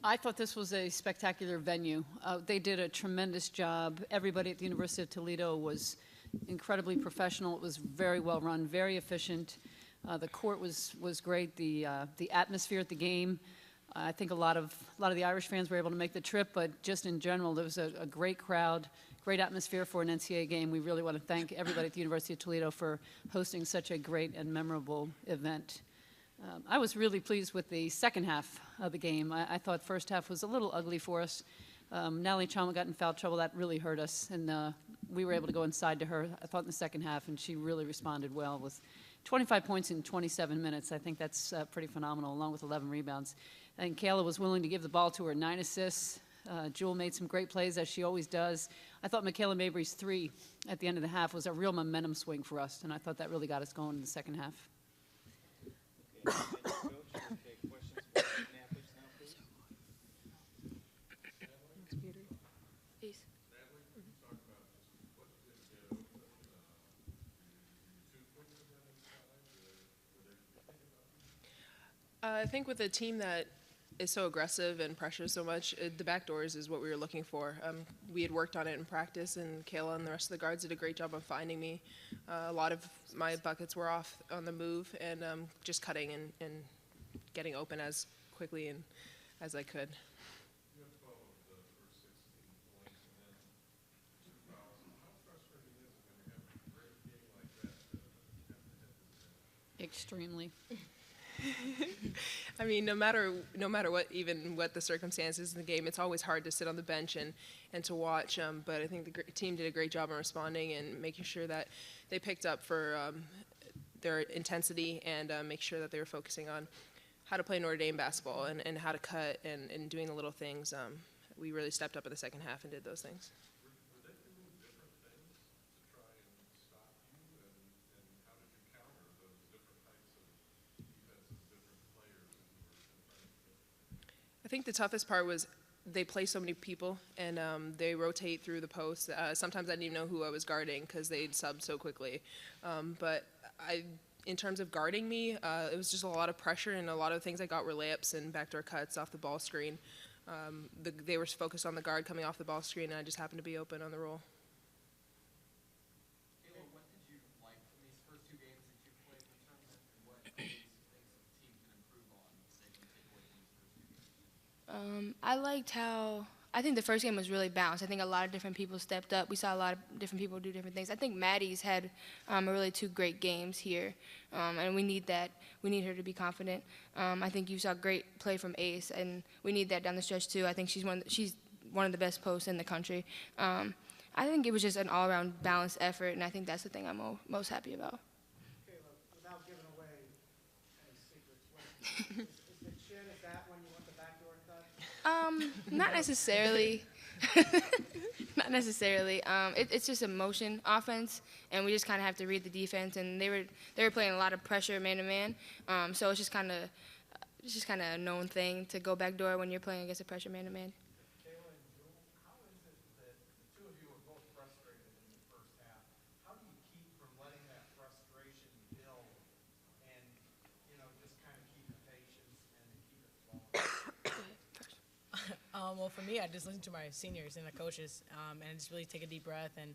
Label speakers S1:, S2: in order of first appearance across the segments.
S1: I thought this was a spectacular venue. They did a tremendous job. Everybody at the University of Toledo was incredibly professional. It was very well run, very efficient. The court was great. The atmosphere at the game. I think a lot of the Irish fans were able to make the trip, but just in general, there was a great crowd, great atmosphere for an NCAA game. We really want to thank everybody at the University of Toledo for hosting such a great and memorable event. I was really pleased with the second half of the game. I thought first half was a little ugly for us. Natalie Achonwa got in foul trouble. That really hurt us, and we were able to go inside to her, I thought, in the second half, and she really responded well with 25 points in 27 minutes. I think that's pretty phenomenal, along with 11 rebounds. I think Kayla was willing to give the ball to her, 9 assists. Jewell made some great plays, as she always does. I thought Kayla McBride's 3 at the end of the half was a real momentum swing for us, and I thought that really got us going in the second half.
S2: Okay, Coach. Okay, questions for the athletes now, please.
S1: Thanks, Peter.
S3: Peace.
S4: Natalie, can you talk about just what you did to get open? Two quick events
S3: I think with a team that is so aggressive and pressures so much, the back doors is what we were looking for. We had worked on it in practice, and Kayla and the rest of the guards did a great job of finding me. A lot of my buckets were off on the move and just cutting and getting open as quickly and as I could.
S4: You have 12 of the first 16 points and then 2 fouls. How frustrating is it when you have a great game like that to have to hit this in?
S1: Extremely.
S3: I mean, no matter what, even what the circumstances in the game, it's always hard to sit on the bench and to watch. But I think the team did a great job in responding and making sure that they picked up for their intensity and make sure that they were focusing on how to play Notre Dame basketball and how to cut and doing the little things. We really stepped up in the second half and did those things.
S4: Were they doing different things to try and stop you, and how did you counter those different types of defenses, different players that you were confronted with?
S3: I think the toughest part was they play so many people and they rotate through the post. Sometimes I didn't even know who I was guarding because they'd sub so quickly. But in terms of guarding me, it was just a lot of pressure, and a lot of things I got were layups and backdoor cuts off the ball screen. They were focused on the guard coming off the ball screen, and I just happened to be open on the roll.
S5: Kayla, what did you like from these first 2 games that you played in the tournament, and what things the team can improve on that they can take away from these first 2 games?
S6: I liked how, I think the first game was really balanced. I think a lot of different people stepped up. We saw a lot of different people do different things. I think Maddie's had really 2 great games here, and we need that. We need her to be confident. I think you saw great play from Ace, and we need that down the stretch too. I think she's one of the best posts in the country. I think it was just an all-around balanced effort, and I think that's the thing I'm most happy about.
S5: Kayla, without giving away any secrets, is the chin, is that when you want the backdoor cut?
S6: Not necessarily. Not necessarily. It's just a motion offense, and we just kind of have to read the defense. And they were playing a lot of pressure man to man, so it's just kind of a known thing to go backdoor when you're playing against a pressure man to man.
S5: Kayla and Jewell, how is it that the 2 of you were both frustrated in the first half? How do you keep from letting that frustration build and, just kind of keep the patience and keep it flowing?
S7: Well, for me, I just listen to my seniors and the coaches, and just really take a deep breath and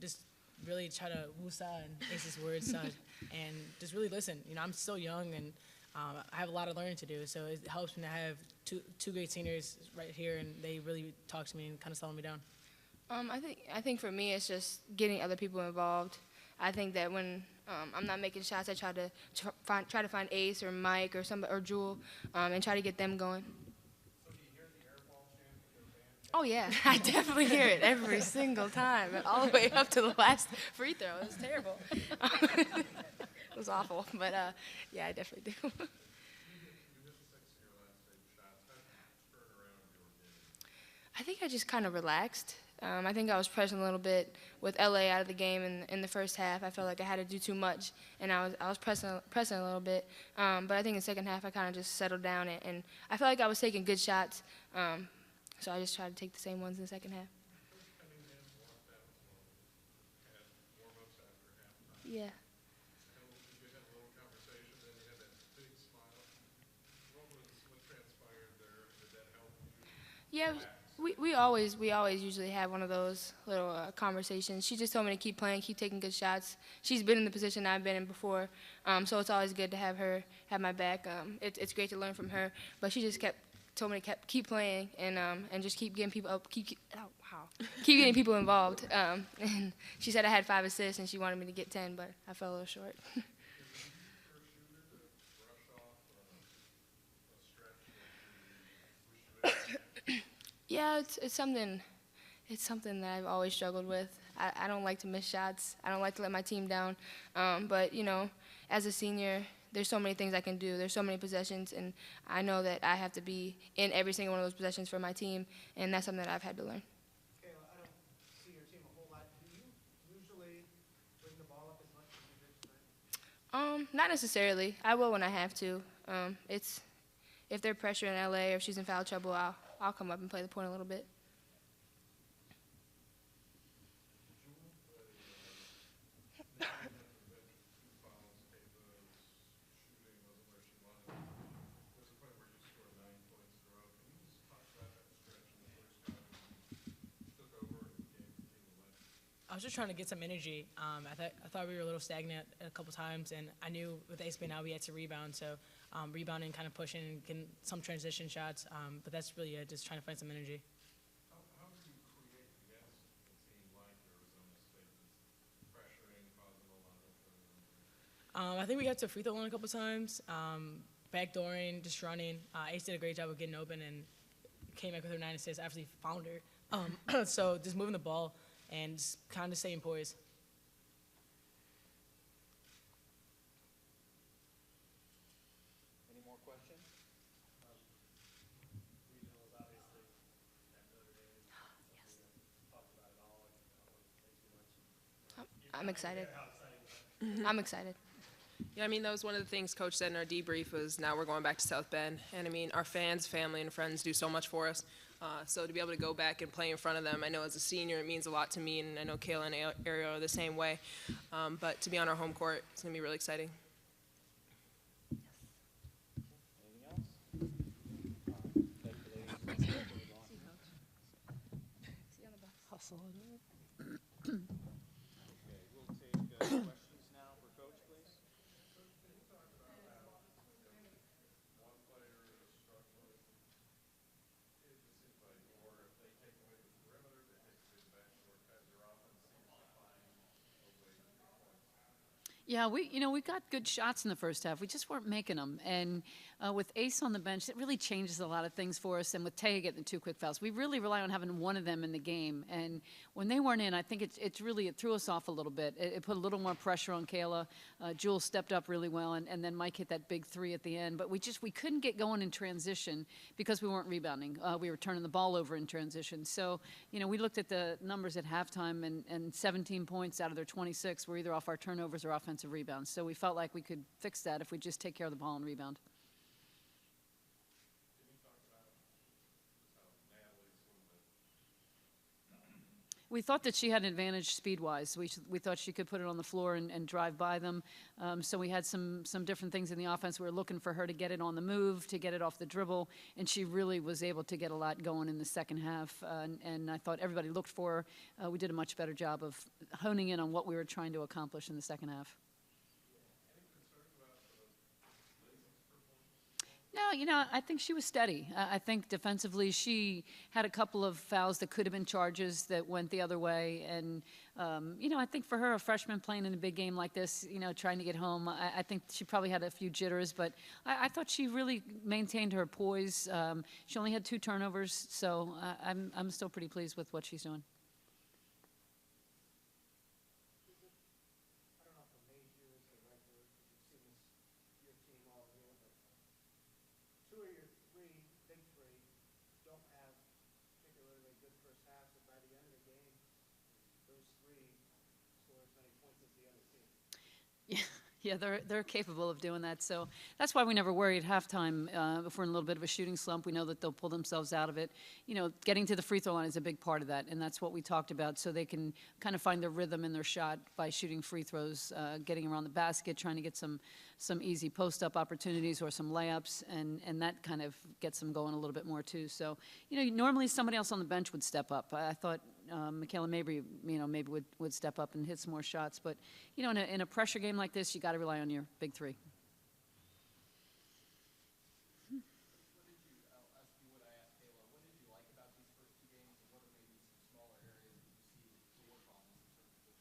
S7: just really try to woosah and Ace's words, and just really listen. I'm still young, and I have a lot of learning to do, so it helps me to have two great seniors right here, and they really talk to me and kind of slowing me down.
S6: I think for me, it's just getting other people involved. I think that when I'm not making shots, I try to find Ace or Mike or somebody or Jewell, and try to get them going. Oh, yeah, I definitely hear it every single time, all the way up to the last free throw. It was terrible. It was awful, but, yeah, I definitely do. I think I just kind of relaxed. I think I was pressing a little bit with LA out of the game in the first half. I felt like I had to do too much, and I was pressing a little bit. But I think in the second half I kind of just settled down, and I felt like I was taking good shots. So I just tried to take the same ones in the second half. Yeah. Yeah, we always usually have one of those little conversations. She just told me to keep playing, keep taking good shots. She's been in the position I've been in before, so it's always good to have her have my back. It's great to learn from her, but she just told me to keep playing and just keep getting people up, keep getting people involved. And she said I had 5 assists and she wanted me to get 10, but I fell a little short. Yeah, it's something. It's something that I've always struggled with. I don't like to miss shots. I don't like to let my team down. But as a senior, there's so many things I can do. There's so many possessions, and I know that I have to be in every single one of those possessions for my team, and that's something that I've had to learn.
S5: Kayla, I don't see your team a whole lot. Do you usually bring the ball up as much as you did tonight?
S6: Not necessarily. I will when I have to. It's if they're pressure in LA or if she's in foul trouble, I'll come up and play the point a little bit.
S7: I was just trying to get some energy. I thought we were a little stagnant a couple times, and I knew with Ace being out we had to rebound, so rebounding, kind of pushing, getting some transition shots, but that's really it, just trying to find some energy.
S4: How do you create against a team like Arizona State that's pressuring, causing a lot of
S7: I think we got to free throw line a couple times, backdooring, just running. Ace did a great job of getting open and came back with her 9 assists. I actually found her. So just moving the ball and just kind of staying poised.
S2: Any more questions?
S5: Regionals, obviously, at Notre Dame. Yes. Talked about it all. I don't want to say too much.
S6: I'm excited.
S5: How exciting.
S6: I'm excited.
S3: Yeah, I mean, that was one of the things Coach said in our debrief was now we're going back to South Bend. And, I mean, our fans, family, and friends do so much for us. So to be able to go back and play in front of them, I know as a senior it means a lot to me, and I know Kayla and Ariel are the same way. But to be on our home court, it's going to be really exciting.
S2: Anything else? Thank you, ladies.
S1: Hustle.
S2: Okay, we'll take questions now for Coach, please.
S4: one player is struggling? It seems like, or if they take away the perimeter, they take away the backdoor cut, your offense seems to find a way to get points.
S1: Yeah, we got good shots in the first half. We just weren't making them. And with Ace on the bench, it really changes a lot of things for us. And with Taya getting the 2 quick fouls, we really rely on having one of them in the game. And when they weren't in, I think it threw us off a little bit. It put a little more pressure on Kayla. Jewell stepped up really well, and then Mike hit that big 3 at the end. But we couldn't get going in transition because we weren't rebounding. We were turning the ball over in transition. So, we looked at the numbers at halftime, and 17 points out of their 26 were either off our turnovers or offensive rebounds. So we felt like we could fix that if we just take care of the ball and rebound.
S4: Can you talk about just how Natalie's a little bit?
S1: We thought that she had an advantage speed-wise. We thought she could put it on the floor and drive by them. So we had some different things in the offense. We were looking for her to get it on the move, to get it off the dribble, and she really was able to get a lot going in the second half. And I thought everybody looked for her. We did a much better job of honing in on what we were trying to accomplish in the second half. No, I think she was steady. I think defensively she had a couple of fouls that could have been charges that went the other way. And, I think for her, a freshman playing in a big game like this, trying to get home, I think she probably had a few jitters. But I thought she really maintained her poise. She only had 2 turnovers, so I'm still pretty pleased with what she's doing.
S5: I don't know if amazing is the right word, because you've seen your team all year, but 2 of your 3, big 3, don't have particularly good first halves, but by the end of the game, those 3 score as many points as the other team.
S1: Yeah, they're capable of doing that. So that's why we never worry at halftime. If we're in a little bit of a shooting slump, we know that they'll pull themselves out of it. You know, getting to the free throw line is a big part of that, and that's what we talked about. So they can kind of find their rhythm in their shot by shooting free throws, getting around the basket, trying to get some easy post-up opportunities or some layups, and that kind of gets them going a little bit more too. So, you know, normally somebody else on the bench would step up. I thought Kayla maybe would step up and hit some more shots. But, you know, in a pressure game like this, you got to rely on your big three.
S2: What did you, I'll ask you what I asked Kayla, what did you like about these first two games, and what are maybe some smaller areas that you see to work on as the tournament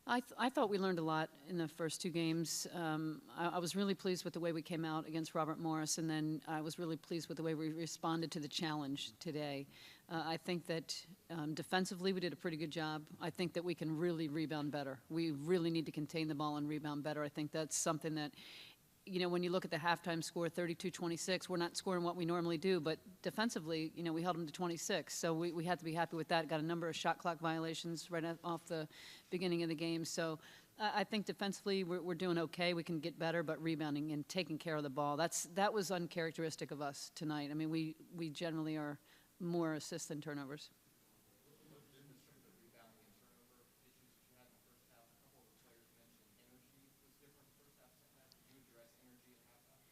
S2: goes?
S1: I thought we learned a lot in the first two games. I was really pleased with the way we came out against Robert Morris, and then I was really pleased with the way we responded to the challenge today. I think that defensively we did a pretty good job. I think that we can really rebound better. We really need to contain the ball and rebound better. I think that's something that, you know, when you look at the halftime score, 32-26, we're not scoring what we normally do, but defensively, you know, we held them to 26. So we had to be happy with that. Got a number of shot clock violations right off the beginning of the game. So I think defensively we're doing okay. We can get better, but rebounding and taking care of the ball, that was uncharacteristic of us tonight. I mean, we generally are more assists than turnovers.
S2: What demonstrate the rebounding and turnover issues that you had in the first half? A couple of the players mentioned energy was different first half, second half. Did you address energy at halftime?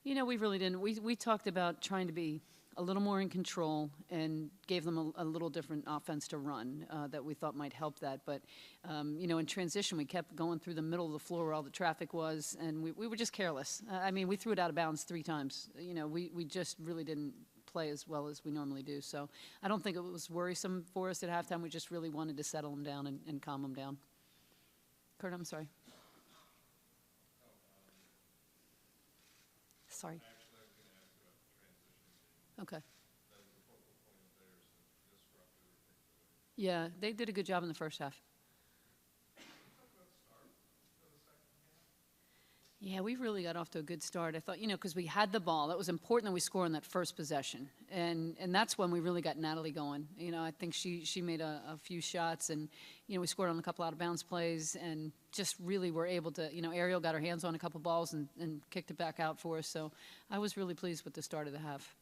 S1: You know, we really didn't. We talked about trying to be a little more in control and gave them a little different offense to run that we thought might help that. But, you know, in transition, we kept going through the middle of the floor where all the traffic was, and we were just careless. I mean, we threw it out of bounds 3 times. You know, we just really didn't play as well as we normally do. So I don't think it was worrisome for us at halftime. We just really wanted to settle them down and calm them down. Kurt, I'm sorry. Sorry.
S4: Actually, I was going to ask about the transition game.
S1: Okay.
S4: That was a focal point of theirs that disrupted or takes away.
S1: Yeah, they did a good job in the first half. Yeah, we really got off to a good start. I thought, you know, because we had the ball. That was important that we score on that first possession. And that's when we really got Natalie going. You know, I think she made a few shots, and, you know, we scored on a couple out-of-bounds plays and just really were able to, you know, Ariel got her hands on a couple balls and kicked it back out for us. So I was really pleased with the start of the half.